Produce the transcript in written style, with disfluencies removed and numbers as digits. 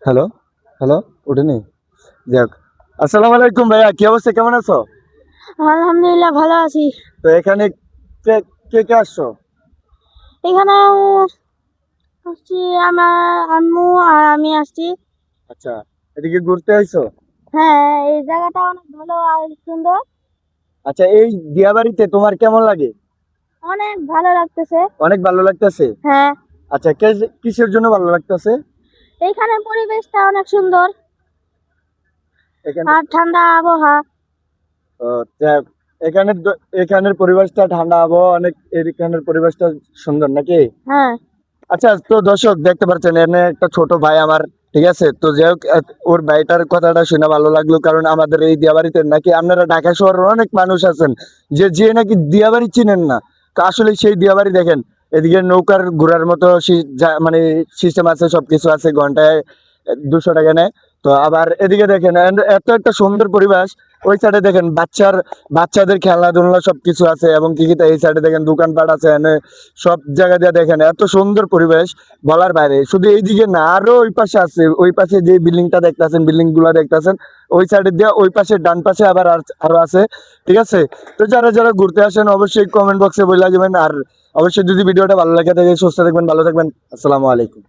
Hello, hello, ওঠেনি? যাক। আসসালামু আলাইকুম ভাইয়া, কি অবস্থা? কেমন আছো? আলহামদুলিল্লাহ ভালো আছি। তো এখানে কে কে আসছো? এখানে আসছি আমার আম্মু আর আমি আসছি। আচ্ছা, এদিকে ঘুরতে আইছো? হ্যাঁ, এই জায়গাটা অনেক ভালো আর সুন্দর। আচ্ছা, এই দিয়াবাড়িতে তোমার কেমন লাগে? অনেক ভালো লাগতেছে। অনেক ভালো লাগতেছে। হ্যাঁ, আচ্ছা, কিসের জন্য ভালো লাগতেছে? এইখানে পরিবেশটা অনেক সুন্দর এখানে আর ঠান্ডা আবহাওয়া। ও, যাক, এখানের পরিবেশটা ঠান্ডা আবহাওয়া অনেক, এখানের পরিবেশটা সুন্দর নাকি? হ্যাঁ, আচ্ছা, তো দর্শক দেখতে পাচ্ছেন এখানে একটা ছোট ভাই আমার, ঠিক আছে? তো যাই হোক, ওর ভাইটার কথাটা শুনে ভালো লাগলো, কারণ আমাদের এই দিয়াবাড়িতে নাকি আপনারা ঢাকা শহরের অনেক মানুষ আছেন যে নাকি দিয়াবাড়ি চিনেন না। তো আসলে সেই দিয়াবাড়ি দেখেন, এদিকে নৌকার ঘোরার মতো মানে সিস্টেম আছে, সবকিছু আছে, ঘন্টায় 200 টাকা নেয়। তো আবার এদিকে দেখেন এত একটা সুন্দর পরিবেশ। ওই সাইডে দেখেন বাচ্চাদের খেলাধুলা সবকিছু আছে, এবং কি এই সাইডে দেখেন দোকানপাট আছে, এনে সব জায়গা দিয়ে দেখেন এত সুন্দর পরিবেশ বলার বাইরে। শুধু এইদিকে না, আরো ওই পাশে আছে, ওই পাশে যে বিল্ডিংটা দেখতেছেন, বিল্ডিং গুলা দেখতেছেন, ওই সাইডে দিয়ে ওই পাশে ডান পাশে আবার আরো আছে, ঠিক আছে? তো যারা যারা ঘুরতে আসেন অবশ্যই কমেন্ট বক্সে বলে যাবেন। আর অবশ্যই যদি ভিডিওটা ভালো লাগে থাকে, সুস্থ থাকবেন, ভালো থাকবেন। আসসালামু আলাইকুম।